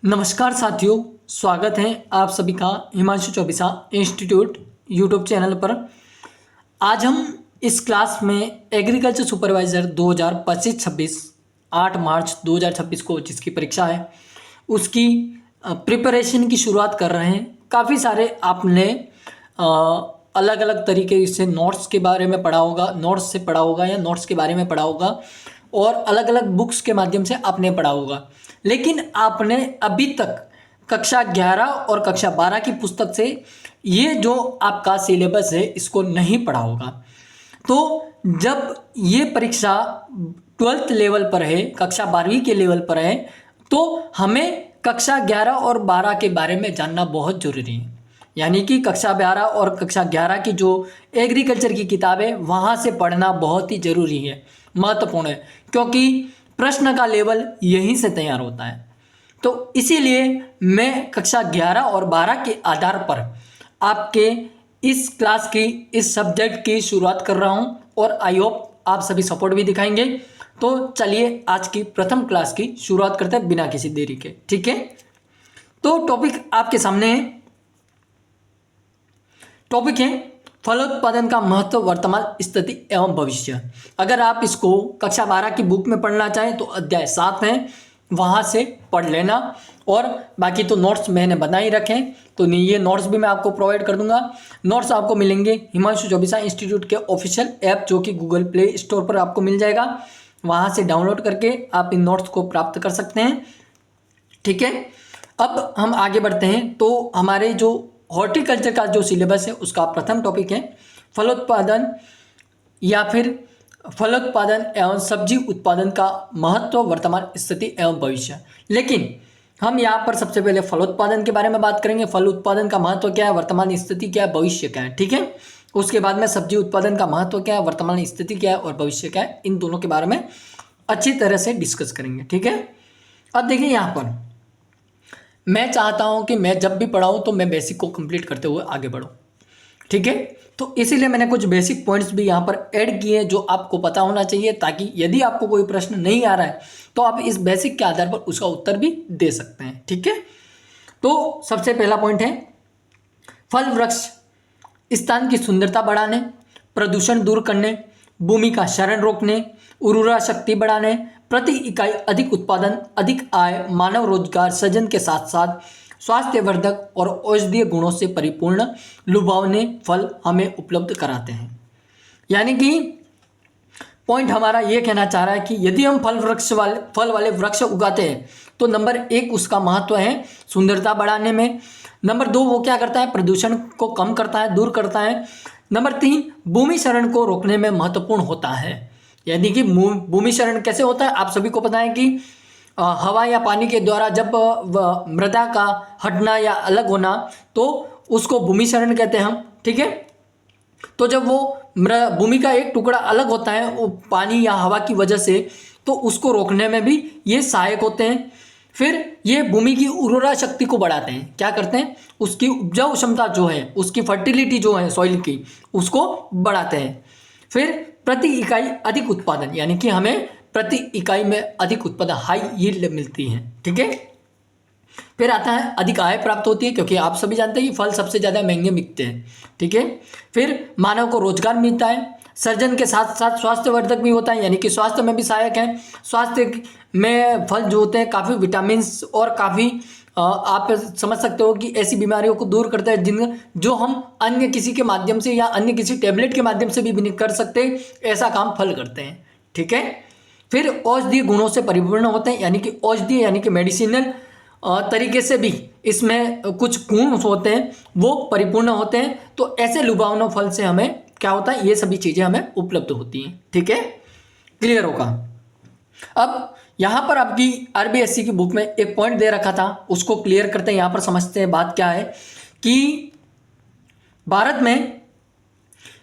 नमस्कार साथियों, स्वागत है आप सभी का Himanshu Chaubisa institute YouTube channel पर। आज हम इस क्लास में एग्रीकल्चर सुपरवाइज़र 2025-26 8 मार्च 2026 को जिसकी परीक्षा है उसकी प्रिपरेशन की शुरुआत कर रहे हैं। काफ़ी सारे आपने अलग अलग तरीके से नोट्स के बारे में पढ़ा होगा, नोट्स से पढ़ा होगा या नोट्स के बारे में पढ़ा होगा और अलग अलग बुक्स के माध्यम से आपने पढ़ा होगा, लेकिन आपने अभी तक कक्षा 11 और कक्षा 12 की पुस्तक से ये जो आपका सिलेबस है इसको नहीं पढ़ा होगा। तो जब ये परीक्षा 12th लेवल पर है, कक्षा 12वीं के लेवल पर है, तो हमें कक्षा 11 और 12 के बारे में जानना बहुत ज़रूरी है। यानी कि कक्षा 12 और कक्षा 11 की जो एग्रीकल्चर की किताब है वहाँ से पढ़ना बहुत ही ज़रूरी है, महत्वपूर्ण है, क्योंकि प्रश्न का लेवल यहीं से तैयार होता है। तो इसीलिए मैं कक्षा 11 और 12 के आधार पर आपके इस क्लास की, इस सब्जेक्ट की शुरुआत कर रहा हूं और आई होप आप सभी सपोर्ट भी दिखाएंगे। तो चलिए आज की प्रथम क्लास की शुरुआत करते हैं बिना किसी देरी के, ठीक है। तो टॉपिक आपके सामने है। टॉपिक है फलोत्पादन का महत्व, वर्तमान स्थिति एवं भविष्य। अगर आप इसको कक्षा 12 की बुक में पढ़ना चाहें तो अध्याय 7 है, वहाँ से पढ़ लेना। और बाकी तो नोट्स मैंने बना ही रखे हैं, तो ये नोट्स भी मैं आपको प्रोवाइड कर दूंगा। नोट्स आपको मिलेंगे हिमांशु चौबीसा इंस्टीट्यूट के ऑफिशियल ऐप, जो कि गूगल प्ले स्टोर पर आपको मिल जाएगा। वहाँ से डाउनलोड करके आप इन नोट्स को प्राप्त कर सकते हैं, ठीक है। अब हम आगे बढ़ते हैं। तो हमारे जो हॉर्टिकल्चर का जो सिलेबस है उसका प्रथम टॉपिक है फलोत्पादन या फिर फलोत्पादन एवं सब्जी उत्पादन का महत्व, वर्तमान स्थिति एवं भविष्य। लेकिन हम यहाँ पर सबसे पहले फलोत्पादन के बारे में बात करेंगे। फल उत्पादन का महत्व क्या है, वर्तमान स्थिति क्या है, भविष्य क्या है, ठीक है। उसके बाद में सब्जी उत्पादन का महत्व क्या है, वर्तमान स्थिति क्या है और भविष्य क्या है, इन दोनों के बारे में अच्छी तरह से डिस्कस करेंगे, ठीक है। अब देखिए, यहाँ पर मैं चाहता हूं कि मैं जब भी पढ़ाऊं तो मैं बेसिक को कंप्लीट करते हुए आगे बढ़ूं, ठीक है। तो इसीलिए मैंने कुछ बेसिक पॉइंट्स भी यहां पर ऐड किए जो आपको पता होना चाहिए, ताकि यदि आपको कोई प्रश्न नहीं आ रहा है तो आप इस बेसिक के आधार पर उसका उत्तर भी दे सकते हैं, ठीक है। तो सबसे पहला पॉइंट है फल वृक्ष स्थान की सुंदरता बढ़ाने, प्रदूषण दूर करने, भूमि का क्षरण रोकने, उर्वरा शक्ति बढ़ाने, प्रति इकाई अधिक उत्पादन, अधिक आय, मानव रोजगार सृजन के साथ साथ स्वास्थ्यवर्धक और औषधीय गुणों से परिपूर्ण लुभावने फल हमें उपलब्ध कराते हैं। यानी कि पॉइंट हमारा ये कहना चाह रहा है कि यदि हम फल वाले वृक्ष उगाते हैं तो नंबर 1 उसका महत्व है सुंदरता बढ़ाने में। नंबर 2 वो क्या करता है, प्रदूषण को कम करता है, दूर करता है। नंबर 3 भूमि क्षरण को रोकने में महत्वपूर्ण होता है। यानी कि भूमि क्षरण कैसे होता है, आप सभी को पता है कि हवा या पानी के द्वारा जब मृदा का हटना या अलग होना तो उसको भूमि क्षरण कहते हैं हम, ठीक है। तो जब वो भूमि का एक टुकड़ा अलग होता है वो पानी या हवा की वजह से, तो उसको रोकने में भी ये सहायक होते हैं। फिर ये भूमि की उर्वरा शक्ति को बढ़ाते हैं। क्या करते हैं, उसकी उपजाऊ क्षमता जो है, उसकी फर्टिलिटी जो है सॉइल की, उसको बढ़ाते हैं। फिर प्रति इकाई अधिक उत्पादन, यानी कि हमें प्रति इकाई में अधिक उत्पादन, हाई यील्ड मिलती है, ठीक है। फिर आता है अधिक आय प्राप्त होती है, क्योंकि आप सभी जानते हैं कि फल सबसे ज़्यादा महंगे बिकते हैं, ठीक है। फिर मानव को रोजगार मिलता है, सर्जन के साथ साथ स्वास्थ्यवर्धक भी होता है, यानी कि स्वास्थ्य में भी सहायक है। स्वास्थ्य में फल जो होते हैं काफ़ी विटामिन और काफ़ी आप समझ सकते हो कि ऐसी बीमारियों को दूर करता है जो हम अन्य किसी के माध्यम से या अन्य किसी टेबलेट के माध्यम से भी नहीं कर सकते, ऐसा काम फल करते हैं, ठीक है। फिर औषधीय गुणों से परिपूर्ण होते हैं, यानी कि औषधीय यानी कि मेडिसिनल तरीके से भी इसमें कुछ गुण होते हैं वो परिपूर्ण होते हैं। तो ऐसे लुभावनों फल से हमें क्या होता है, ये सभी चीज़ें हमें उपलब्ध होती हैं, ठीक है। क्लियर होगा। अब यहाँ पर आपकी आरबीएससी की बुक में एक पॉइंट दे रखा था, उसको क्लियर करते हैं। यहाँ पर समझते हैं बात क्या है कि भारत में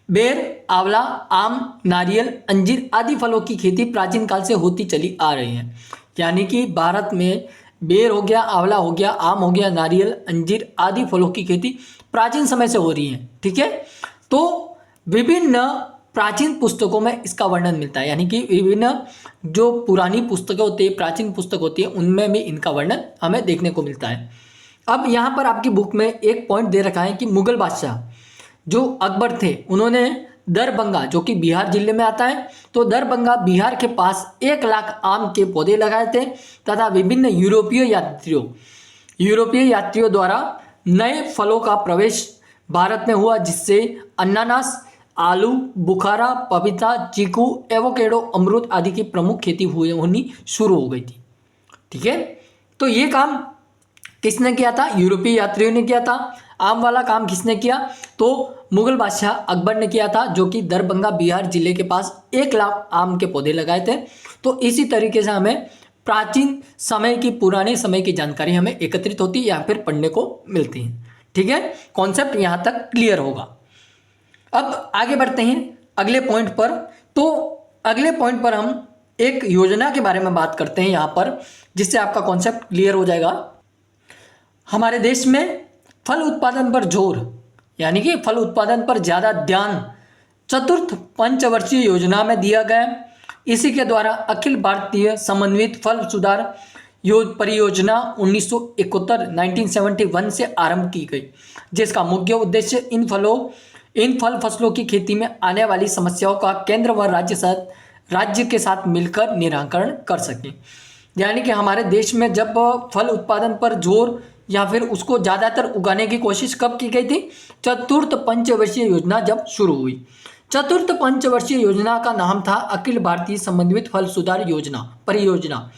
बेर, आंवला, आम, नारियल, अंजीर आदि फलों की खेती प्राचीन काल से होती चली आ रही है। यानी कि भारत में बेर हो गया, आंवला हो गया, आम हो गया, नारियल, अंजीर आदि फलों की खेती प्राचीन समय से हो रही है, ठीक है। तो विभिन्न प्राचीन पुस्तकों में इसका वर्णन मिलता है, यानी कि विभिन्न जो पुरानी पुस्तकें होती है, प्राचीन पुस्तक होती है, उनमें भी इनका वर्णन हमें देखने को मिलता है। अब यहाँ पर आपकी बुक में एक पॉइंट दे रखा है कि मुगल बादशाह जो अकबर थे, उन्होंने दरभंगा जो कि बिहार जिले में आता है, तो दरभंगा बिहार के पास 1 लाख आम के पौधे लगाए थे तथा विभिन्न यूरोपीय यात्रियों द्वारा नए फलों का प्रवेश भारत में हुआ, जिससे अनानास, आलू बुखारा, पपीता, चीकू, एवोकेडो, अमरूद आदि की प्रमुख खेती होनी शुरू हो गई थी। ठीक है, तो ये काम किसने किया था? यूरोपीय यात्रियों ने किया था। आम वाला काम किसने किया? तो मुगल बादशाह अकबर ने किया था, जो कि दरभंगा बिहार जिले के पास 1 लाख आम के पौधे लगाए थे। तो इसी तरीके से हमें प्राचीन समय की, पुराने समय की जानकारी हमें एकत्रित होती है या फिर पढ़ने को मिलती है। ठीक है, कॉन्सेप्ट यहाँ तक क्लियर होगा। अब आगे बढ़ते हैं अगले पॉइंट पर। तो अगले पॉइंट पर हम एक योजना के बारे में बात करते हैं यहाँ पर, जिससे आपका कॉन्सेप्ट क्लियर हो जाएगा। हमारे देश में फल उत्पादन पर जोर, यानी कि फल उत्पादन पर ज़्यादा ध्यान चतुर्थ पंचवर्षीय योजना में दिया गया। इसी के द्वारा अखिल भारतीय समन्वित फल सुधार परियोजना 1971 से आरंभ की गई, जिसका मुख्य उद्देश्य इन फल फसलों की खेती में आने वाली समस्याओं का केंद्र व राज्य के साथ मिलकर निराकरण कर सकें। यानी कि हमारे देश में जब फल उत्पादन पर जोर या फिर उसको ज़्यादातर उगाने की कोशिश कब की गई थी? चतुर्थ पंचवर्षीय योजना जब शुरू हुई। चतुर्थ पंचवर्षीय योजना का नाम था अखिल भारतीय समन्वित फल सुधार परियोजना,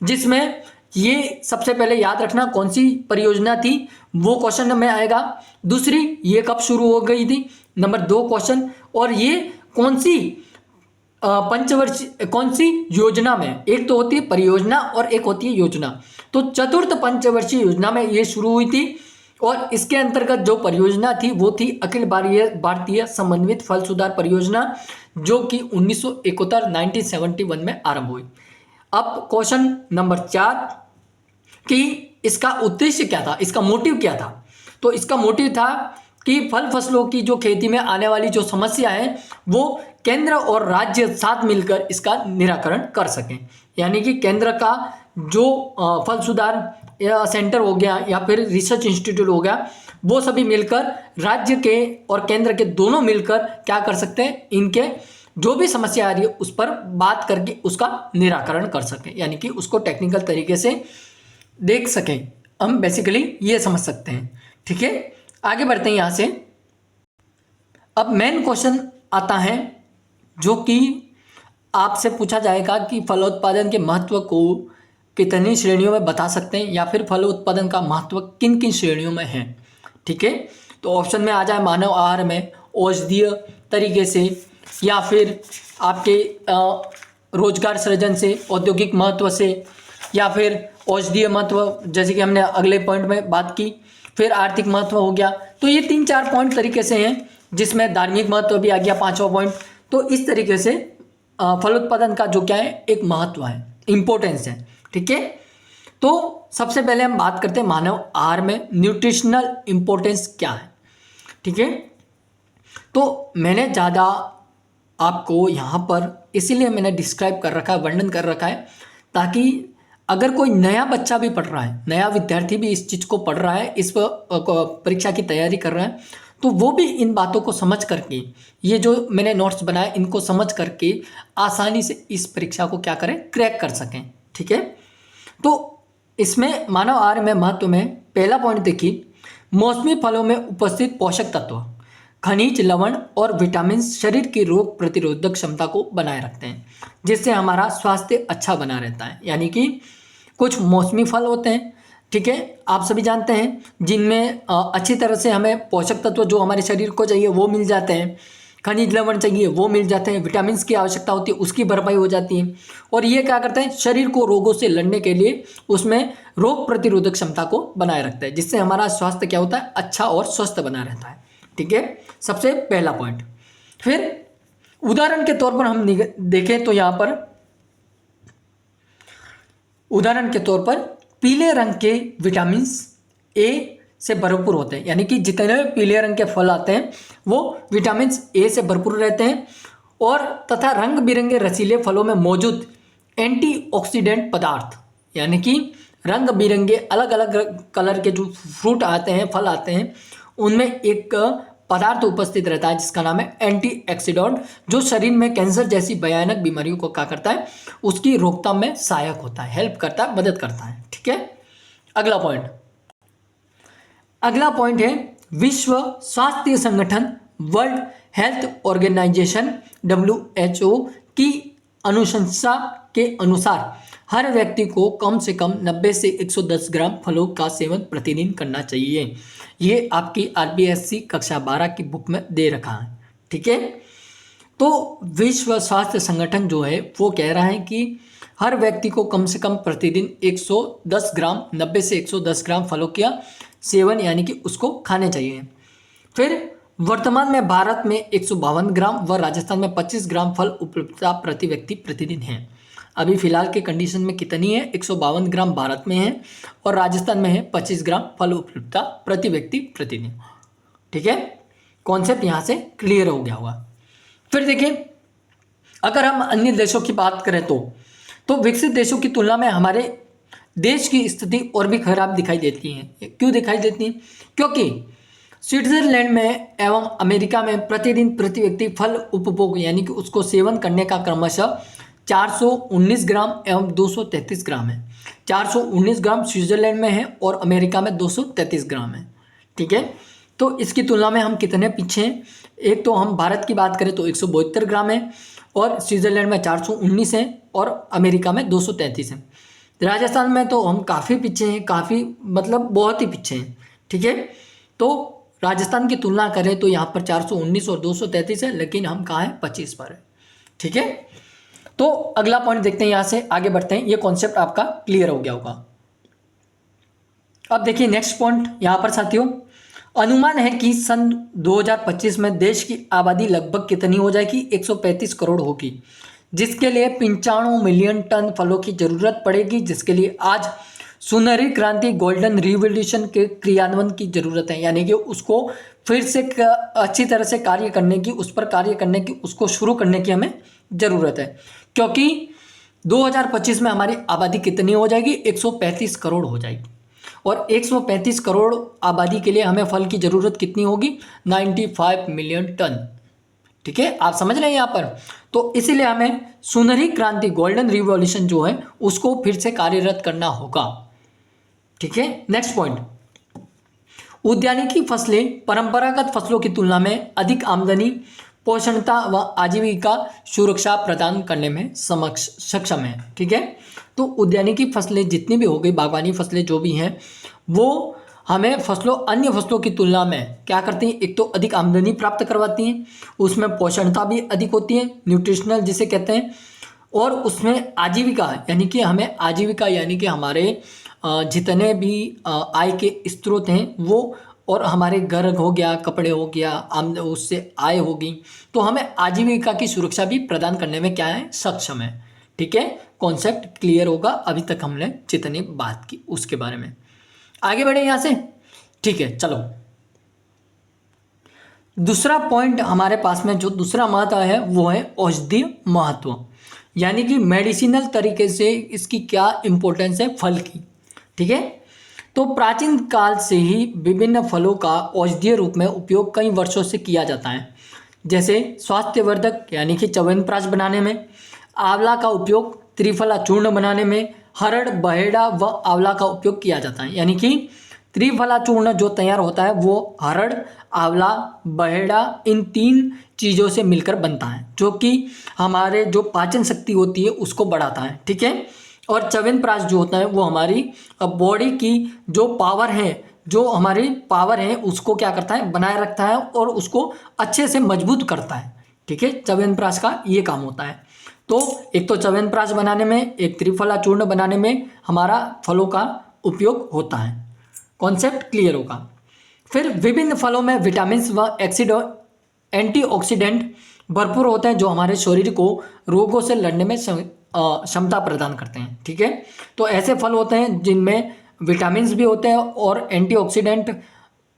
जिसमें ये सबसे पहले याद रखना कौन सी परियोजना थी, वो क्वेश्चन में आएगा। दूसरी, ये कब शुरू हो गई थी, नंबर 2 क्वेश्चन। और ये कौन सी पंचवर्षीय कौन सी योजना में, एक तो होती है परियोजना और एक होती है योजना। तो चतुर्थ पंचवर्षीय योजना में ये शुरू हुई थी और इसके अंतर्गत जो परियोजना थी वो थी अखिल भारतीय समन्वित फल सुधार परियोजना, जो कि 1971 में आरंभ हुई। अब क्वेश्चन नंबर 4 कि इसका उद्देश्य क्या था, इसका मोटिव क्या था? तो इसका मोटिव था कि फल फसलों की जो खेती में आने वाली जो समस्या है वो केंद्र और राज्य साथ मिलकर इसका निराकरण कर सकें। यानी कि केंद्र का जो फल सुधार या सेंटर हो गया या फिर रिसर्च इंस्टीट्यूट हो गया, वो सभी मिलकर राज्य के और केंद्र के दोनों मिलकर क्या कर सकते हैं, इनके जो भी समस्या आ रही है उस पर बात करके उसका निराकरण कर सकें, यानी कि उसको टेक्निकल तरीके से देख सकें। हम बेसिकली ये समझ सकते हैं। ठीक है, आगे बढ़ते हैं यहाँ से। अब मेन क्वेश्चन आता है जो कि आपसे पूछा जाएगा कि फलोत्पादन के महत्व को कितनी श्रेणियों में बता सकते हैं, या फिर फलोत्पादन का महत्व किन किन श्रेणियों में है। ठीक है, तो ऑप्शन में आ जाए मानव आहार में, औषधीय तरीके से, या फिर आपके रोजगार सृजन से, औद्योगिक महत्व से, या फिर औषधीय महत्व जैसे कि हमने अगले पॉइंट में बात की, फिर आर्थिक महत्व हो गया। तो ये 3-4 पॉइंट तरीके से हैं, जिसमें धार्मिक महत्व भी आ गया 5वां पॉइंट। तो इस तरीके से फलोत्पादन का जो क्या है, एक महत्व है, इम्पोर्टेंस है। ठीक है, तो सबसे पहले हम बात करते हैं मानव आहार में न्यूट्रिशनल इम्पोर्टेंस क्या है। ठीक है, तो मैंने ज़्यादा आपको यहाँ पर इसीलिए मैंने डिस्क्राइब कर रखा है, वर्णन कर रखा है, ताकि अगर कोई नया बच्चा भी पढ़ रहा है, नया विद्यार्थी भी इस चीज़ को पढ़ रहा है, इस परीक्षा की तैयारी कर रहा है, तो वो भी इन बातों को समझ करके, ये जो मैंने नोट्स बनाए इनको समझ करके आसानी से इस परीक्षा को क्या करें, क्रैक कर सकें। ठीक है, तो इसमें मानव आहार में महत्व में पहला पॉइंट देखिए, मौसमी फलों में उपस्थित पोषक तत्व, खनिज, लवण और विटामिन शरीर की रोग प्रतिरोधक क्षमता को बनाए रखते हैं, जिससे हमारा स्वास्थ्य अच्छा बना रहता है। यानी कि कुछ मौसमी फल होते हैं, ठीक है, आप सभी जानते हैं, जिनमें अच्छी तरह से हमें पोषक तत्व जो हमारे शरीर को चाहिए वो मिल जाते हैं, खनिज लवण चाहिए वो मिल जाते हैं, विटामिन की आवश्यकता होती है उसकी भरपाई हो जाती है, और ये क्या करते हैं, शरीर को रोगों से लड़ने के लिए उसमें रोग प्रतिरोधक क्षमता को बनाए रखता है, जिससे हमारा स्वास्थ्य क्या होता है, अच्छा और स्वस्थ बना रहता है। ठीक है, सबसे पहला पॉइंट। फिर उदाहरण के तौर पर हम देखें तो यहाँ पर उदाहरण के तौर पर पीले रंग के विटामिन ए से भरपूर होते हैं, यानी कि जितने पीले रंग के फल आते हैं वो विटामिन ए से भरपूर रहते हैं, और तथा रंग बिरंगे रसीले फलों में मौजूद एंटीऑक्सीडेंट पदार्थ, यानी कि रंग बिरंगे अलग अलग कलर के जो फ्रूट आते हैं, फल आते हैं, उनमें एक पदार्थ उपस्थित रहता है जिसका नाम है एंटीऑक्सीडेंट, जो शरीर में कैंसर जैसी भयानक बीमारियों को क्या करता है, उसकी रोकथाम में सहायक होता है, हेल्प करता है, मदद करता है। ठीक है, अगला पॉइंट है विश्व स्वास्थ्य संगठन वर्ल्ड हेल्थ ऑर्गेनाइजेशन WHO की अनुशंसा के अनुसार हर व्यक्ति को कम से कम 90 से 110 ग्राम फलों का सेवन प्रतिदिन करना चाहिए। ये आपकी RBSC कक्षा 12 की बुक में दे रखा है। ठीक है, तो विश्व स्वास्थ्य संगठन जो है वो कह रहा है कि हर व्यक्ति को कम से कम प्रतिदिन 110 ग्राम 90 से 110 ग्राम फलों का सेवन यानी कि उसको खाने चाहिए। फिर वर्तमान में भारत में 152 ग्राम व राजस्थान में 25 ग्राम फल उपलब्धता प्रति व्यक्ति प्रतिदिन है। अभी फिलहाल के कंडीशन में कितनी है, 152 ग्राम भारत में है और राजस्थान में है 25 ग्राम फल उपलब्धता प्रति व्यक्ति प्रतिदिन। ठीक है, कॉन्सेप्ट यहाँ से क्लियर हो गया होगा। फिर देखिए, अगर हम अन्य देशों की बात करें तो विकसित देशों की तुलना में हमारे देश की स्थिति और भी खराब दिखाई देती है। क्यों दिखाई देती है? क्योंकि स्विट्जरलैंड में एवं अमेरिका में प्रतिदिन प्रति व्यक्ति फल उपभोग यानी कि उसको सेवन करने का क्रमशः 419 ग्राम एवं 233 ग्राम है। 419 ग्राम स्विट्जरलैंड में है और अमेरिका में 233 ग्राम है। ठीक है, तो इसकी तुलना में हम कितने पीछे हैं? एक तो हम भारत की बात करें तो 172 ग्राम है और स्विट्जरलैंड में 419 है और अमेरिका में 233 है। राजस्थान में तो हम काफ़ी पीछे हैं, काफ़ी मतलब बहुत ही पीछे हैं। ठीक है, तो राजस्थान की तुलना करें तो यहाँ पर 419 और 233 है, लेकिन हम कहाँ हैं, 25 पर है। ठीक है, तो अगला पॉइंट देखते हैं, यहाँ से आगे बढ़ते हैं। ये कॉन्सेप्ट आपका क्लियर हो गया होगा। अब देखिए नेक्स्ट पॉइंट यहाँ पर साथियों, अनुमान है कि सन 2025 में देश की आबादी लगभग कितनी हो जाएगी, 135 करोड़ होगी, जिसके लिए 95 मिलियन टन फलों की जरूरत पड़ेगी, जिसके लिए आज सुनहरी क्रांति गोल्डन रिवोल्यूशन के क्रियान्वयन की जरूरत है, यानी कि उसको फिर से अच्छी तरह से कार्य करने की, उस पर कार्य करने की, उसको शुरू करने की हमें ज़रूरत है। क्योंकि 2025 में हमारी आबादी कितनी हो जाएगी, 135 करोड़ हो जाएगी और 135 करोड़ आबादी के लिए हमें फल की ज़रूरत कितनी होगी, 95 मिलियन टन। ठीक है, आप समझ रहे हैं यहाँ पर। तो इसीलिए हमें सुनहरी क्रांति गोल्डन रिवॉल्यूशन जो है उसको फिर से कार्यरत करना होगा। ठीक है, नेक्स्ट पॉइंट, उद्यानिकी फसलें परंपरागत फसलों की तुलना में अधिक आमदनी, पोषणता व आजीविका सुरक्षा प्रदान करने में सक्षम है। ठीक है, तो उद्यानिकी फसलें जितनी भी हो गई, बागवानी फसलें जो भी हैं, वो हमें अन्य फसलों की तुलना में क्या करती हैं, एक तो अधिक आमदनी प्राप्त करवाती हैं, उसमें पोषणता भी अधिक होती है, न्यूट्रिशनल जिसे कहते हैं, और उसमें आजीविका यानी कि हमें आजीविका यानी कि हमारे जितने भी आय के स्रोत हैं वो, और हमारे घर हो गया, कपड़े हो गया, उससे आय होगी, तो हमें आजीविका की सुरक्षा भी प्रदान करने में क्या है, सक्षम है। ठीक है, कॉन्सेप्ट क्लियर होगा। अभी तक हमने जितनी बात की उसके बारे में, आगे बढ़े यहाँ से। ठीक है, चलो दूसरा पॉइंट हमारे पास में जो दूसरा महत्व है वो है औषधीय महत्व, यानी कि मेडिसिनल तरीके से इसकी क्या इंपॉर्टेंस है फल की। ठीक है, तो प्राचीन काल से ही विभिन्न फलों का औषधीय रूप में उपयोग कई वर्षों से किया जाता है, जैसे स्वास्थ्यवर्धक यानी कि च्यवनप्राश बनाने में, आंवला का उपयोग त्रिफला चूर्ण बनाने में, हरड़, बहेड़ा व आंवला का उपयोग किया जाता है। यानी कि त्रिफला चूर्ण जो तैयार होता है वो हरड़, आंवला, बहेड़ा इन 3 चीज़ों से मिलकर बनता है, जो कि हमारे जो पाचन शक्ति होती है उसको बढ़ाता है। ठीक है, और च्यवनप्राश जो होता है वो हमारी बॉडी की जो पावर है उसको क्या करता है, बनाए रखता है और उसको अच्छे से मजबूत करता है। ठीक है, च्यवनप्राश का ये काम होता है। तो एक तो च्यवनप्राश बनाने में, एक त्रिफला चूर्ण बनाने में हमारा फलों का उपयोग होता है। कॉन्सेप्ट क्लियर होगा। फिर विभिन्न फलों में विटामिन व एंटीऑक्सीडेंट भरपूर होते हैं, जो हमारे शरीर को रोगों से लड़ने में क्षमता प्रदान करते हैं। ठीक है, तो ऐसे फल होते हैं जिनमें विटामिन भी होते हैं और एंटीऑक्सीडेंट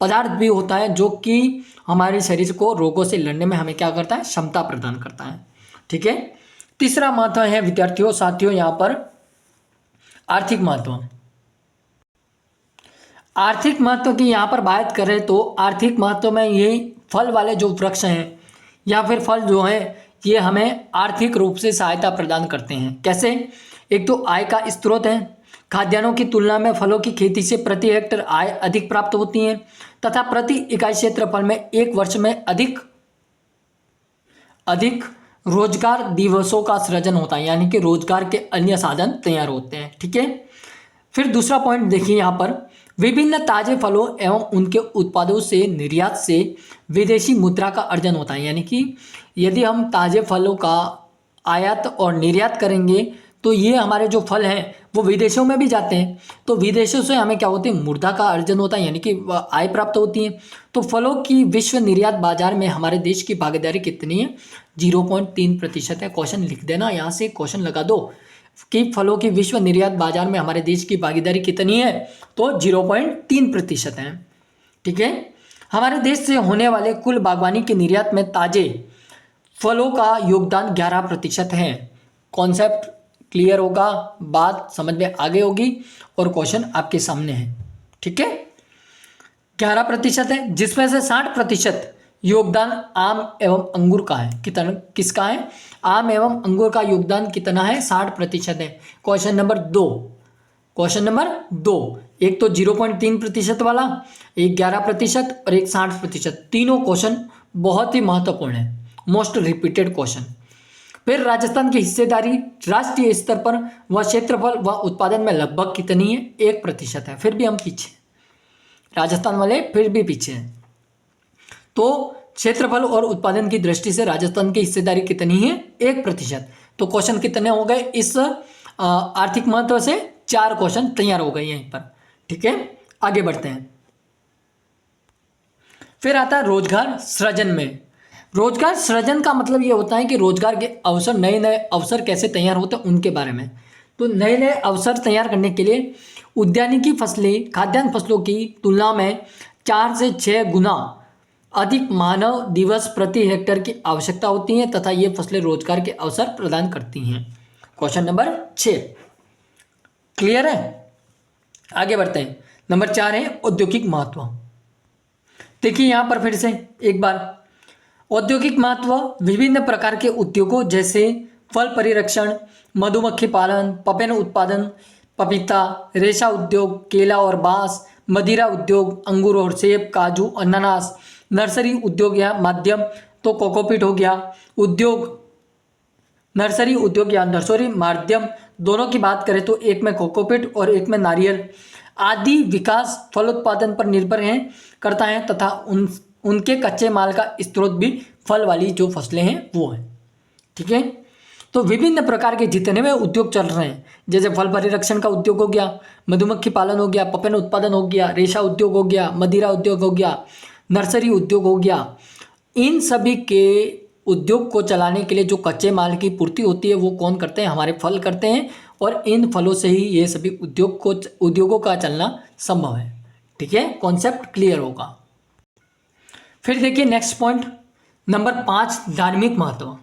पदार्थ भी होता है, जो कि हमारे शरीर को रोगों से लड़ने में हमें क्या करता है, क्षमता प्रदान करता है। ठीक है। तीसरा महत्व है विद्यार्थियों साथियों यहाँ पर आर्थिक महत्व। आर्थिक महत्व की यहाँ पर बात करें तो आर्थिक महत्व में ये फल वाले जो वृक्ष हैं या फिर फल जो है ये हमें आर्थिक रूप से सहायता प्रदान करते हैं। कैसे? एक तो आय का स्रोत है। खाद्यान्नों की तुलना में फलों की खेती से प्रति हेक्टेयर आय अधिक प्राप्त होती है तथा प्रति इकाई क्षेत्रफल में एक वर्ष में अधिक रोजगार दिवसों का सृजन होता है, यानी कि रोजगार के अन्य साधन तैयार होते हैं। ठीक है। फिर दूसरा पॉइंट देखिए यहाँ पर विभिन्न ताजे फलों एवं उनके उत्पादों से निर्यात से विदेशी मुद्रा का अर्जन होता है, यानी कि यदि हम ताजे फलों का आयात और निर्यात करेंगे तो ये हमारे जो फल हैं वो विदेशों में भी जाते हैं, तो विदेशों से हमें क्या होते हैं मुद्रा का अर्जन होता है, यानी कि आय प्राप्त होती है। तो फलों की विश्व निर्यात बाजार में हमारे देश की भागीदारी कितनी है? 0.3% है। क्वेश्चन लिख देना, यहाँ से क्वेश्चन लगा दो कि फलों की विश्व निर्यात बाजार में हमारे देश की भागीदारी कितनी है? तो 0.3% है। ठीक है। हमारे देश से होने वाले कुल बागवानी के निर्यात में ताजे फलों का योगदान 11% है। कॉन्सेप्ट क्लियर होगा, बात समझ में आगे होगी और क्वेश्चन आपके सामने है। ठीक है। 11% है, जिसमें से 60% योगदान आम एवं अंगूर का है। किसका है? आम एवं अंगूर का योगदान कितना है? 60% है। क्वेश्चन नंबर 2, एक तो 0.3% वाला, एक 11% और एक 60%। तीनों क्वेश्चन बहुत ही महत्वपूर्ण है, मोस्ट रिपीटेड क्वेश्चन। फिर राजस्थान की हिस्सेदारी राष्ट्रीय स्तर पर व क्षेत्रफल व उत्पादन में लगभग कितनी है? 1% है। फिर भी हम पीछे, राजस्थान वाले फिर भी पीछे हैं। तो क्षेत्रफल और उत्पादन की दृष्टि से राजस्थान की हिस्सेदारी कितनी है? 1%। तो क्वेश्चन कितने हो गए? इस आर्थिक महत्व से 4 क्वेश्चन तैयार हो गए यहीं पर। ठीक है, आगे बढ़ते हैं। फिर आता है रोजगार सृजन में। रोजगार सृजन का मतलब ये होता है कि रोजगार के अवसर, नए नए अवसर कैसे तैयार होते हैं उनके बारे में। तो नए नए अवसर तैयार करने के लिए उद्यानिकी फसलें खाद्यान्न फसलों की तुलना में 4 से 6 गुना अधिक मानव दिवस प्रति हेक्टेयर की आवश्यकता होती है तथा ये फसलें रोजगार के अवसर प्रदान करती हैं। क्वेश्चन नंबर 6 क्लियर है। आगे बढ़ते हैं। नंबर 4 है औद्योगिक महत्व। देखिए यहाँ पर फिर से एक बार, औद्योगिक महत्व विभिन्न प्रकार के उद्योगों जैसे फल परिरक्षण, मधुमक्खी पालन, पपेन उत्पादन, पपीता, रेशा उद्योग, केला और बांस, मदिरा उद्योग, अंगूर और सेब, काजू, अनानास, नर्सरी उद्योग या माध्यम तो कोकोपीट हो गया, नर्सरी उद्योग या नर्सरी माध्यम दोनों की बात करें तो एक में कोकोपीट और एक में नारियल आदि विकास फलोत्पादन पर निर्भर करता है तथा उनके कच्चे माल का स्रोत भी फल वाली जो फसलें हैं वो हैं। ठीक है। तो विभिन्न प्रकार के जितने में उद्योग चल रहे हैं, जैसे फल परिरक्षण का उद्योग हो गया, मधुमक्खी पालन हो गया, पपेन उत्पादन हो गया, रेशा उद्योग हो गया, मदिरा उद्योग हो गया, नर्सरी उद्योग हो गया, इन सभी के उद्योग को चलाने के लिए जो कच्चे माल की पूर्ति होती है वो कौन करते हैं? हमारे फल करते हैं और इन फलों से ही ये सभी उद्योगों का चलना संभव है। ठीक है, कॉन्सेप्ट क्लियर होगा। फिर देखिए नेक्स्ट पॉइंट नंबर 5 धार्मिक महत्व।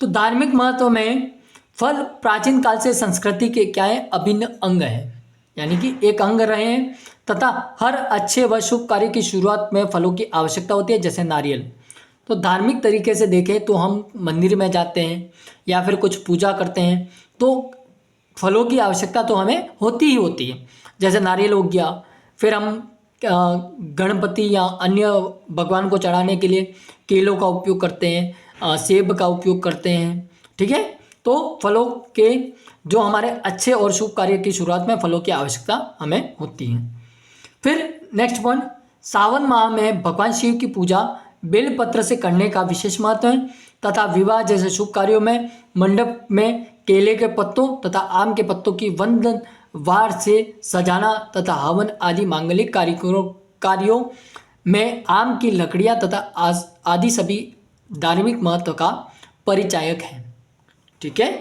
तो धार्मिक महत्व में फल प्राचीन काल से संस्कृति के क्या है? अभिन्न अंग है, यानी कि एक अंग रहे हैं तथा हर अच्छे व शुभ कार्य की शुरुआत में फलों की आवश्यकता होती है, जैसे नारियल। तो धार्मिक तरीके से देखें तो हम मंदिर में जाते हैं या फिर कुछ पूजा करते हैं तो फलों की आवश्यकता तो हमें होती ही होती है, जैसे नारियल हो गया। फिर हम गणपति या अन्य भगवान को चढ़ाने के लिए केलों का उपयोग करते हैं, सेब का उपयोग करते हैं। ठीक है। तो फलों के जो हमारे अच्छे और शुभ कार्य की शुरुआत में फलों की आवश्यकता हमें होती है। फिर नेक्स्ट पॉइंट, सावन माह में भगवान शिव की पूजा बेलपत्र से करने का विशेष महत्व है तथा विवाह जैसे शुभ कार्यों में मंडप में केले के पत्तों तथा आम के पत्तों की वंदन वार से सजाना तथा हवन आदि मांगलिक कार्यों में आम की लकड़ियां तथा आदि सभी धार्मिक महत्व का परिचायक है। ठीक है,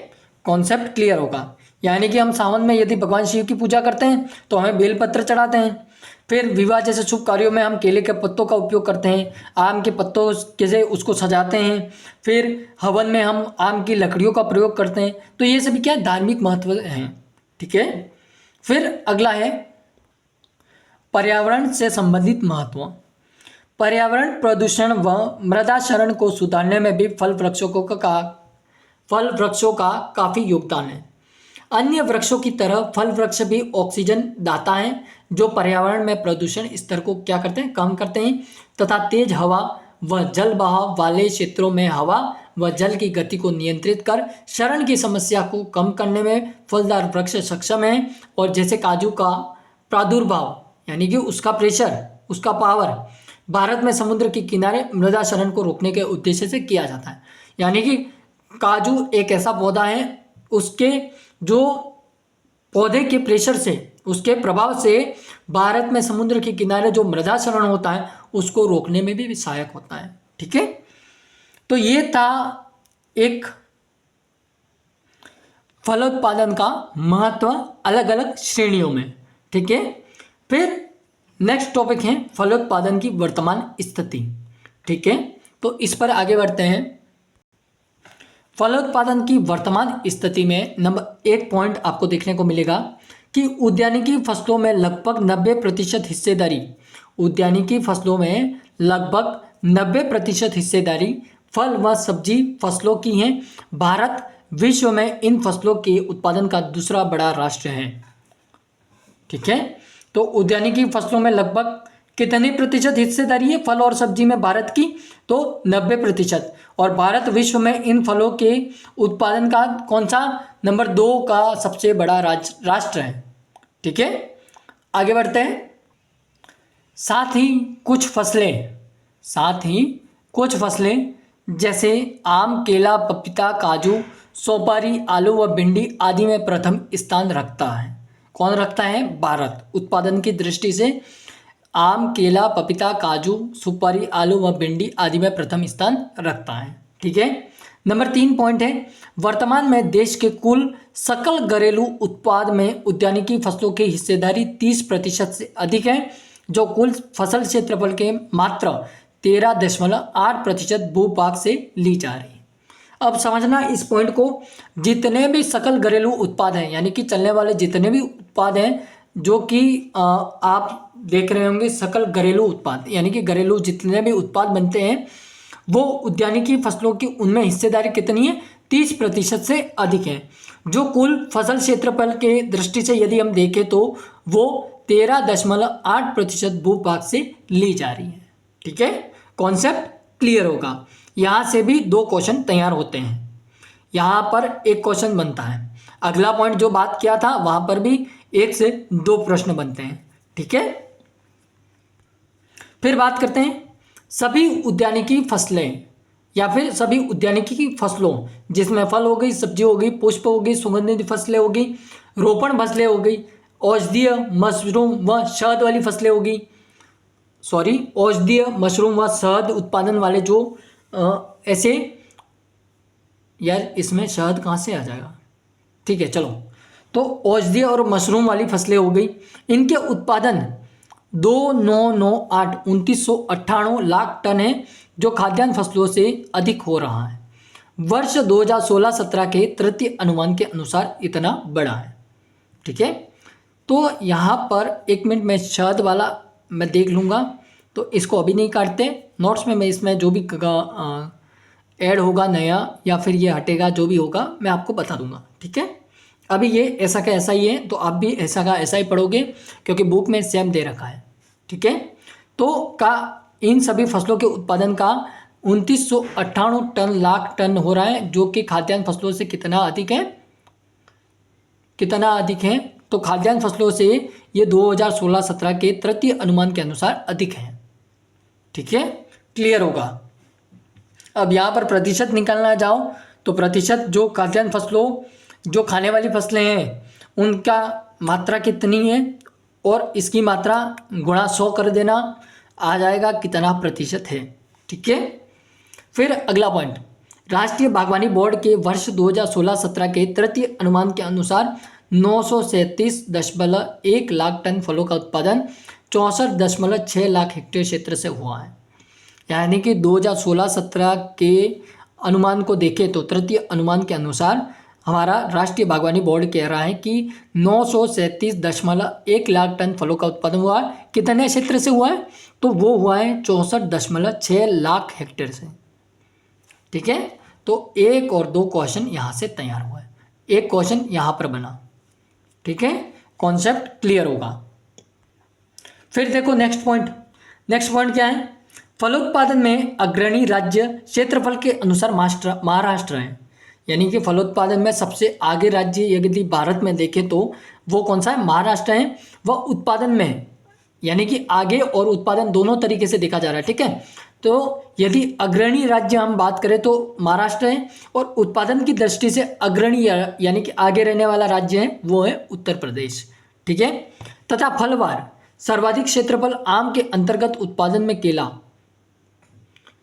कॉन्सेप्ट क्लियर होगा। यानी कि हम सावन में यदि भगवान शिव की पूजा करते हैं तो हमें बेलपत्र चढ़ाते हैं। फिर विवाह जैसे शुभ कार्यों में हम केले के पत्तों का उपयोग करते हैं, आम के पत्तों के से उसको सजाते हैं। फिर हवन में हम आम की लकड़ियों का प्रयोग करते हैं। तो ये सभी क्या धार्मिक महत्व हैं। ठीक है। फिर अगला है पर्यावरण से संबंधित महत्व। पर्यावरण प्रदूषण व मृदा क्षरण को सुधारने में भी फल वृक्षों का काफी योगदान है। अन्य वृक्षों की तरह फल वृक्ष भी ऑक्सीजन दाता हैं, जो पर्यावरण में प्रदूषण स्तर को क्या करते हैं, कम करते हैं तथा तेज हवा व जल बहाव वाले क्षेत्रों में हवा व जल की गति को नियंत्रित कर क्षरण की समस्या को कम करने में फलदार वृक्ष सक्षम है। और जैसे काजू का प्रादुर्भाव यानी कि उसका प्रेशर, उसका पावर भारत में समुद्र के किनारे मृदा क्षरण को रोकने के उद्देश्य से किया जाता है। यानी कि काजू एक ऐसा पौधा है, उसके जो पौधे के प्रेशर से, उसके प्रभाव से भारत में समुद्र के किनारे जो मृदा क्षरण होता है उसको रोकने में भी सहायक होता है। ठीक है। तो ये था एक फलोत्पादन का महत्व अलग अलग श्रेणियों में। ठीक है। फिर नेक्स्ट टॉपिक है फलोत्पादन की वर्तमान स्थिति। ठीक है। तो इस पर आगे बढ़ते हैं। फलोत्पादन की वर्तमान स्थिति में नंबर 1 पॉइंट आपको देखने को मिलेगा कि उद्यानिकी फसलों में लगभग 90% हिस्सेदारी, उद्यानिकी फसलों में लगभग 90% हिस्सेदारी फल व सब्जी फसलों की है। भारत विश्व में इन फसलों के उत्पादन का दूसरा बड़ा राष्ट्र है। ठीक है। तो उद्यानिकी फसलों में लगभग कितने प्रतिशत हिस्सेदारी है फल और सब्जी में भारत की, तो 90%। और भारत विश्व में इन फलों के उत्पादन का कौन सा, नंबर 2 का सबसे बड़ा राष्ट्र है। ठीक है। आगे बढ़ते हैं। साथ ही कुछ फसलें जैसे आम, केला, पपीता, काजू, सुपारी, आलू व भिंडी आदि में प्रथम स्थान रखता है। कौन रखता है, भारत। उत्पादन की दृष्टि से आम, केला, पपीता, काजू, सुपारी, आलू व भिंडी आदि में प्रथम स्थान रखता है। ठीक है। नंबर 3 पॉइंट है वर्तमान में देश के कुल सकल घरेलू उत्पाद में उद्यानिकी फसलों की हिस्सेदारी 30% से अधिक है, जो कुल फसल क्षेत्रफल के मात्र 13.8% भूभाग से ली जा रही है। अब समझना इस पॉइंट को, जितने भी सकल घरेलू उत्पाद हैं यानी कि चलने वाले जितने भी उत्पाद हैं, जो कि आप देख रहे होंगे सकल घरेलू उत्पाद यानी कि घरेलू जितने भी उत्पाद बनते हैं वो उद्यानिकी फसलों की उनमें हिस्सेदारी कितनी है, 30% से अधिक है। जो कुल फसल क्षेत्रफल के दृष्टि से यदि हम देखें तो वो 13.8% भूभाग से ली जा रही है। ठीक है। कॉन्सेप्ट क्लियर होगा। यहाँ से भी 2 क्वेश्चन तैयार होते हैं, यहाँ पर एक क्वेश्चन बनता है, अगला पॉइंट जो बात किया था वहाँ पर भी 1 से 2 प्रश्न बनते हैं। ठीक है। फिर बात करते हैं सभी उद्यानिकी फसलें या फिर सभी उद्यानिकी की फसलों, जिसमें फल हो गई, सब्जी हो गई, पुष्प हो गई, सुगंधित फसलें हो गई, रोपण फसलें हो गई, औषधीय मशरूम व शहद वाली फसलें हो गई, औषधीय मशरूम व शहद उत्पादन वाले जो ऐसे, यार इसमें शहद कहाँ से आ जाएगा, ठीक है चलो, तो औषधीय और मशरूम वाली फसलें हो गई, इनके उत्पादन 2998 लाख टन है, जो खाद्यान्न फसलों से अधिक हो रहा है। वर्ष 2016-17 के तृतीय अनुमान के अनुसार इतना बड़ा है। ठीक है। तो यहाँ पर 1 मिनट में शहद वाला मैं देख लूँगा, तो इसको अभी नहीं काटते, नोट्स में मैं इसमें जो भी ऐड होगा नया या फिर ये हटेगा जो भी होगा मैं आपको बता दूंगा। ठीक है। अभी ये ऐसा का ऐसा ही है, तो आप भी ऐसा का ऐसा ही पढ़ोगे क्योंकि बुक में सेम दे रखा है। ठीक है। तो इन सभी फसलों के उत्पादन का 2998 लाख टन हो रहा है, जो कि खाद्यान्न फसलों से कितना अधिक है, तो खाद्यान्न फसलों से ये 2016-17 के तृतीय अनुमान के अनुसार अधिक है। ठीक है। क्लियर होगा। अब यहाँ पर प्रतिशत निकालना जाओ तो प्रतिशत जो खाद्यान्न फसलों, जो खाने वाली फसलें हैं उनका मात्रा कितनी है और इसकी मात्रा गुणा 100 कर देना, आ जाएगा कितना प्रतिशत है। ठीक है। फिर अगला पॉइंट, राष्ट्रीय बागवानी बोर्ड के वर्ष 2016-17 के तृतीय अनुमान के अनुसार 937.1 लाख टन फलों का उत्पादन 64.6 लाख हेक्टेयर क्षेत्र से हुआ है। यानी कि 2016-17 के अनुमान को देखें तो तृतीय अनुमान के अनुसार हमारा राष्ट्रीय बागवानी बोर्ड कह रहा है कि 937.1 लाख टन फलों का उत्पादन हुआ है। कितने क्षेत्र से हुआ है? तो वो हुआ है 64.6 लाख हेक्टेयर से। ठीक है, तो 1 और 2 क्वेश्चन यहाँ से तैयार हुआ है, एक क्वेश्चन यहाँ पर बना। ठीक है, कॉन्सेप्ट क्लियर होगा। फिर देखो नेक्स्ट पॉइंट क्या है? फलोत्पादन में अग्रणी राज्य क्षेत्रफल के अनुसार महाराष्ट्र है। यानी कि फलोत्पादन में सबसे आगे राज्य यदि भारत में देखें तो वो कौन सा है? महाराष्ट्र है। वह उत्पादन में यानी कि आगे और उत्पादन दोनों तरीके से देखा जा रहा है। ठीक है, तो यदि अग्रणी राज्य हम बात करें तो महाराष्ट्र है, और उत्पादन की दृष्टि से अग्रणी यानी कि आगे रहने वाला राज्य है वो है उत्तर प्रदेश। ठीक है, तथा फलवार सर्वाधिक क्षेत्रफल आम के अंतर्गत उत्पादन में केला,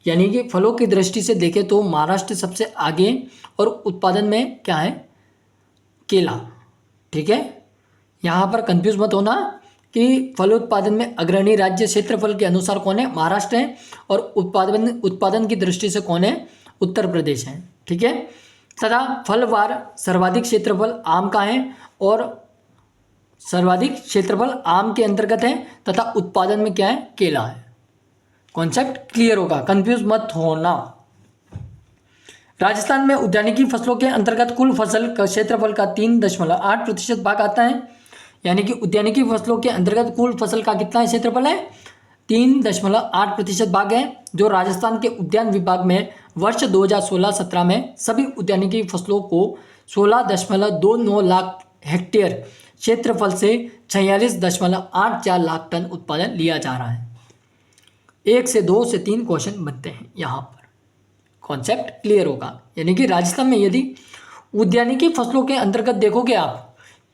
यानी कि फलों की दृष्टि से देखें तो महाराष्ट्र सबसे आगे और उत्पादन में क्या है? केला। ठीक है, यहाँ पर कंफ्यूज मत होना कि फलोत्पादन में अग्रणी राज्य क्षेत्रफल के अनुसार कौन है? महाराष्ट्र है, और उत्पादन की दृष्टि से कौन है? उत्तर प्रदेश है। ठीक है, तथा फलवार सर्वाधिक क्षेत्रफल आम का है, और सर्वाधिक क्षेत्रफल आम के अंतर्गत है, तथा उत्पादन में क्या है? केला है। कॉन्सेप्ट क्लियर होगा, कंफ्यूज मत होना। राजस्थान में उद्यानिकी फसलों के अंतर्गत कुल फसल का क्षेत्रफल का 3.8% भाग आता है। यानी कि उद्यानिकी फसलों के अंतर्गत कुल फसल का कितना क्षेत्रफल है? 3.8% भाग है, जो राजस्थान के उद्यान विभाग में वर्ष 2016-17 में सभी उद्यानिकी फसलों को 16.29 लाख हेक्टेयर क्षेत्रफल से 46.84 लाख टन उत्पादन लिया जा रहा है। 1 से 2 से 3 क्वेश्चन बनते हैं यहाँ पर, कॉन्सेप्ट क्लियर होगा। यानी कि राजस्थान में यदि उद्यानिकी फसलों के अंतर्गत देखोगे आप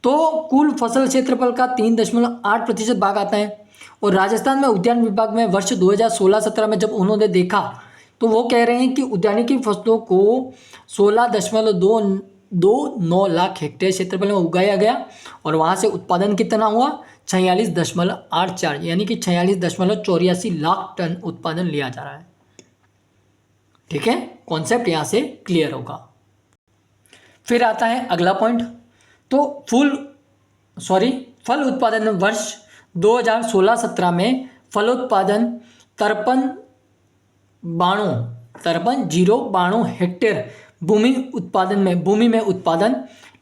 तो कुल फसल क्षेत्रफल का 3.8% भाग आता है, और राजस्थान में उद्यान विभाग में वर्ष 2016-17 में जब उन्होंने देखा तो वो कह रहे हैं कि उद्यानिकी फसलों को 16.29 लाख हेक्टेयर क्षेत्रफल में उगाया गया, और वहाँ से उत्पादन कितना हुआ? 46.84, यानी कि 46.84 लाख टन उत्पादन लिया जा रहा है। ठीक है, कॉन्सेप्ट यहाँ से क्लियर होगा। फिर आता है अगला पॉइंट, तो फल उत्पादन में वर्ष 2016-17 में फलोत्पादन 53,092 हेक्टेयर भूमि में उत्पादन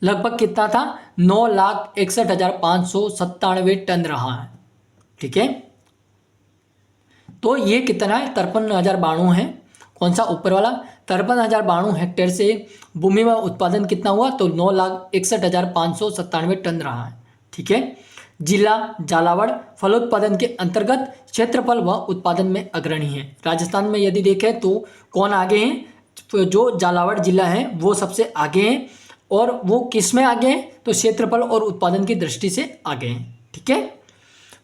लगभग कितना था? 9,61,597 टन रहा है। ठीक है, तो ये कितना है? 53,092 है। कौन सा? ऊपर वाला। 53,092 हेक्टेयर से भूमि में उत्पादन कितना हुआ? तो 9,61,597 टन रहा है। ठीक है, जिला झालावाड़ फलोत्पादन के अंतर्गत क्षेत्रफल व उत्पादन में अग्रणी है। राजस्थान में यदि देखें तो कौन आगे हैं? जो झालावाड़ जिला है वो सबसे आगे हैं, और वो किस में आगे हैं? तो क्षेत्रफल और उत्पादन की दृष्टि से आगे हैं। ठीक है,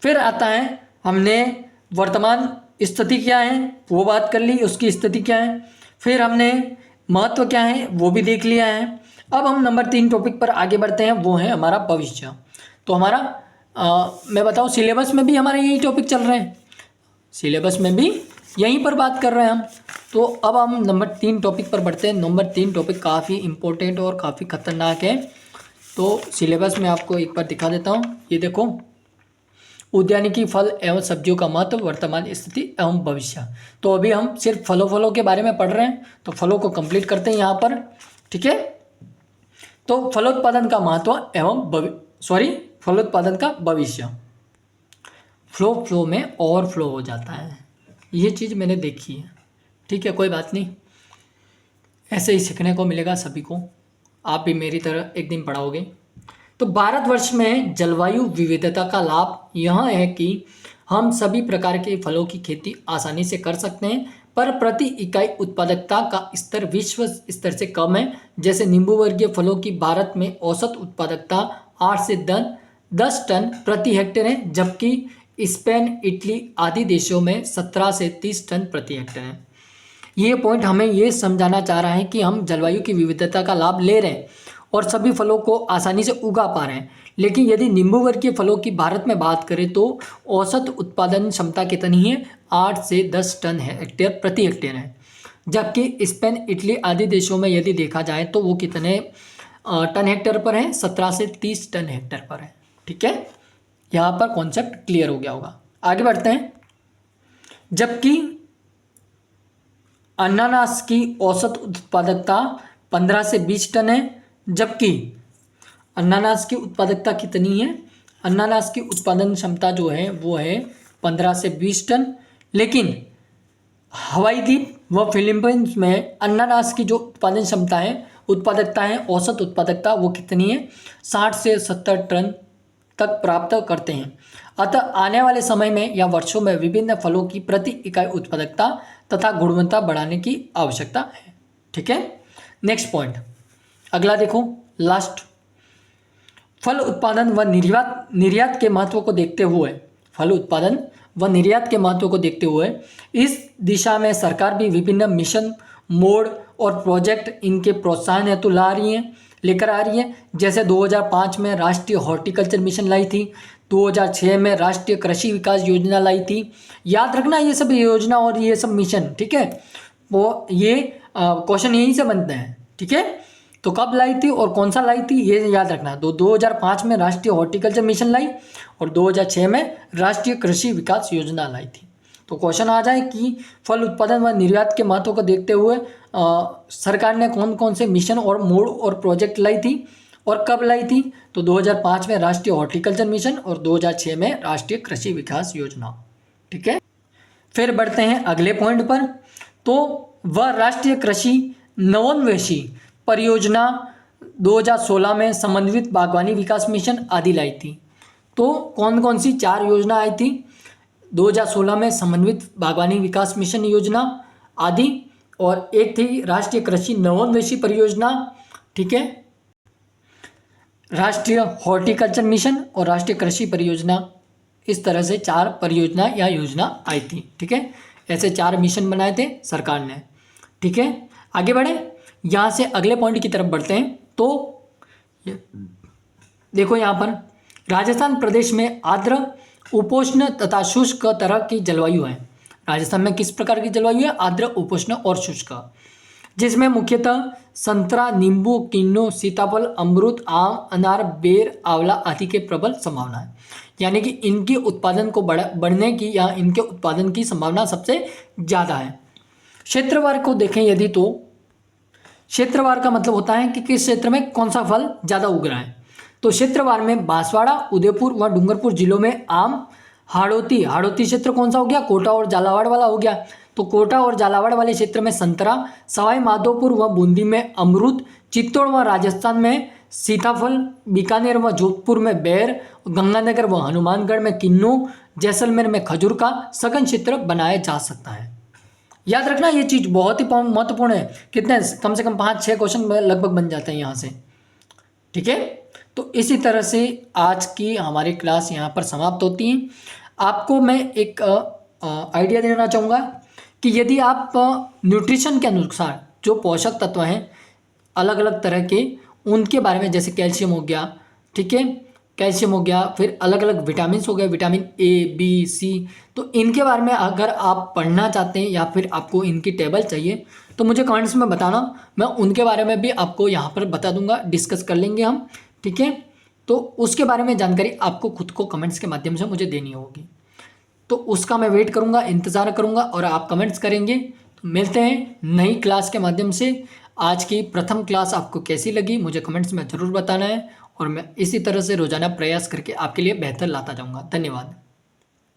फिर आता है, हमने वर्तमान स्थिति क्या है वो बात कर ली, उसकी स्थिति क्या है, फिर हमने महत्व क्या है वो भी देख लिया है। अब हम नंबर 3 टॉपिक पर आगे बढ़ते हैं, वो है हमारा भविष्य। तो हमारा मैं बताऊं, सिलेबस में भी हमारे यही टॉपिक चल रहे हैं, सिलेबस में भी यहीं पर बात कर रहे हैं हम। तो अब हम नंबर 3 टॉपिक पर बढ़ते हैं। नंबर 3 टॉपिक काफ़ी इंपॉर्टेंट और काफ़ी खतरनाक है। तो सिलेबस में आपको एक बार दिखा देता हूँ, ये देखो, उद्यानिकी फल एवं सब्जियों का महत्व, वर्तमान स्थिति एवं भविष्य। तो अभी हम सिर्फ फलों के बारे में पढ़ रहे हैं, तो फलों को कंप्लीट करते हैं यहाँ पर। ठीक है, तो फलोत्पादन का महत्व एवं फलोत्पादन का भविष्य। फ्लो में ओवरफ्लो हो जाता है, ये चीज़ मैंने देखी है। ठीक है, कोई बात नहीं, ऐसे ही सीखने को मिलेगा सभी को, आप भी मेरी तरह एक दिन पढ़ाओगे। तो भारतवर्ष में जलवायु विविधता का लाभ यह है कि हम सभी प्रकार के फलों की खेती आसानी से कर सकते हैं, पर प्रति इकाई उत्पादकता का स्तर विश्व स्तर से कम है। जैसे नींबू वर्गीय फलों की भारत में औसत उत्पादकता 8 से 10 टन प्रति हेक्टेयर है, जबकि स्पेन, इटली आदि देशों में 17 से 30 टन प्रति हेक्टेयर है। ये पॉइंट हमें ये समझाना चाह रहा है कि हम जलवायु की विविधता का लाभ ले रहे हैं, और सभी फलों को आसानी से उगा पा रहे हैं। लेकिन यदि नींबू वर्गीय फलों की भारत में बात करें तो औसत उत्पादन क्षमता कितनी है, 8 से 10 टन हेक्टेयर प्रति हेक्टेयर है। जबकि स्पेन, इटली आदि देशों में यदि देखा जाए तो वो कितने टन हेक्टेयर पर है, 17 से 30 टन हेक्टेयर पर है। ठीक है, यहाँ पर कॉन्सेप्ट क्लियर हो गया होगा। आगे बढ़ते हैं। जबकि अनानास की औसत उत्पादकता 15 से 20 टन है। जबकि अनानास की उत्पादकता कितनी है, अनानास की उत्पादन क्षमता जो है वो है 15 से 20 टन। लेकिन हवाई द्वीप व फिलीपींस में अनानास की जो उत्पादन क्षमता है, उत्पादकता है, औसत उत्पादकता वो कितनी है, 60 से 70 टन तक प्राप्त करते हैं। अतः आने वाले समय में या वर्षों में विभिन्न फलों की प्रति इकाई उत्पादकता तथा गुणवत्ता बढ़ाने की आवश्यकता है। ठीक है, नेक्स्ट पॉइंट अगला देखो, लास्ट। फल उत्पादन व निर्यात के महत्व को देखते हुए, फल उत्पादन व निर्यात के महत्व को देखते हुए इस दिशा में सरकार भी विभिन्न मिशन, मोड और प्रोजेक्ट इनके प्रोत्साहन हेतु लेकर आ रही है। जैसे 2005 में राष्ट्रीय हॉर्टिकल्चर मिशन लाई थी, 2006 में राष्ट्रीय कृषि विकास योजना लाई थी। याद रखना ये सब योजना और ये सब मिशन, ठीक है, वो ये क्वेश्चन यहीं से बनते हैं। ठीक है, तो कब लाई थी और कौन सा लाई थी ये याद रखना। 2005 में राष्ट्रीय हॉर्टिकल्चर मिशन लाई और 2006 में राष्ट्रीय कृषि विकास योजना लाई थी। तो क्वेश्चन आ जाए कि फल उत्पादन व निर्यात के महत्व को देखते हुए सरकार ने कौन कौन से मिशन और मोड और प्रोजेक्ट लाई थी और कब लाई थी, तो 2005 में राष्ट्रीय हॉर्टिकल्चर मिशन और 2006 में राष्ट्रीय कृषि विकास योजना। ठीक है, फिर बढ़ते हैं अगले पॉइंट पर। तो वह राष्ट्रीय कृषि नवोन्मेषी परियोजना 2016 में समन्वित बागवानी विकास मिशन आदि लाई थी। तो कौन कौन सी 4 योजना आई थी 2016 में, समन्वित बागवानी विकास मिशन योजना आदि, और एक थी राष्ट्रीय कृषि नवोन्मेषी परियोजना, ठीक है, राष्ट्रीय हॉर्टिकल्चर मिशन और राष्ट्रीय कृषि परियोजना। इस तरह से 4 परियोजना या योजना आई थी। ठीक है, ऐसे 4 मिशन बनाए थे सरकार ने। ठीक है, आगे बढ़े, यहाँ से अगले पॉइंट की तरफ बढ़ते हैं। तो देखो यहाँ पर राजस्थान प्रदेश में आर्द्र, उपोष्ण तथा शुष्क तरह की जलवायु है। राजस्थान में किस प्रकार की जलवायु है, आर्द्र, उपोष्ण और शुष्क, जिसमें मुख्यतः संतरा, नींबू, किन्नू, सीताफल, अमरूद, आम, अनार, बेर, आंवला आदि के प्रबल संभावना है। यानी कि इनके उत्पादन को बढ़ने की या इनके उत्पादन की संभावना सबसे ज़्यादा है। क्षेत्रवार को देखें यदि, तो क्षेत्रवार का मतलब होता है कि किस क्षेत्र में कौन सा फल ज़्यादा उग रहा है। तो क्षेत्रवार में बांसवाड़ा, उदयपुर व डूंगरपुर जिलों में आम, हाड़ौती क्षेत्र कौन सा हो गया, कोटा और झालावाड़ वाला हो गया। तो कोटा और झालावाड़ वाले क्षेत्र में संतरा, सवाई माधोपुर व बूंदी में अमरूद, चित्तौड़ व राजस्थान में सीताफल, बीकानेर व जोधपुर में बेर, गंगानगर व हनुमानगढ़ में किन्नू, जैसलमेर में खजूर का सघन क्षेत्र बनाया जा सकता है। याद रखना ये चीज़ बहुत ही महत्वपूर्ण है। कितने, कम से कम 5-6 क्वेश्चन लगभग बन जाते हैं यहाँ से। ठीक है, तो इसी तरह से आज की हमारी क्लास यहाँ पर समाप्त होती है। आपको मैं एक आइडिया देना चाहूँगा कि यदि आप न्यूट्रिशन के अनुसार जो पोषक तत्व हैं अलग अलग तरह के, उनके बारे में, जैसे कैल्शियम हो गया, ठीक है, कैल्शियम हो गया, फिर अलग अलग विटामिन हो गए, विटामिन ए, बी, सी, तो इनके बारे में अगर आप पढ़ना चाहते हैं या फिर आपको इनकी टेबल चाहिए तो मुझे कमेंट्स में बताना, मैं उनके बारे में भी आपको यहाँ पर बता दूंगा, डिस्कस कर लेंगे हम। ठीक है, तो उसके बारे में जानकारी आपको खुद को कमेंट्स के माध्यम से मुझे देनी होगी, तो उसका मैं वेट करूँगा, इंतज़ार करूँगा और आप कमेंट्स करेंगे। तो मिलते हैं नई क्लास के माध्यम से। आज की प्रथम क्लास आपको कैसी लगी मुझे कमेंट्स में ज़रूर बताना है और मैं इसी तरह से रोज़ाना प्रयास करके आपके लिए बेहतर लाता जाऊँगा। धन्यवाद।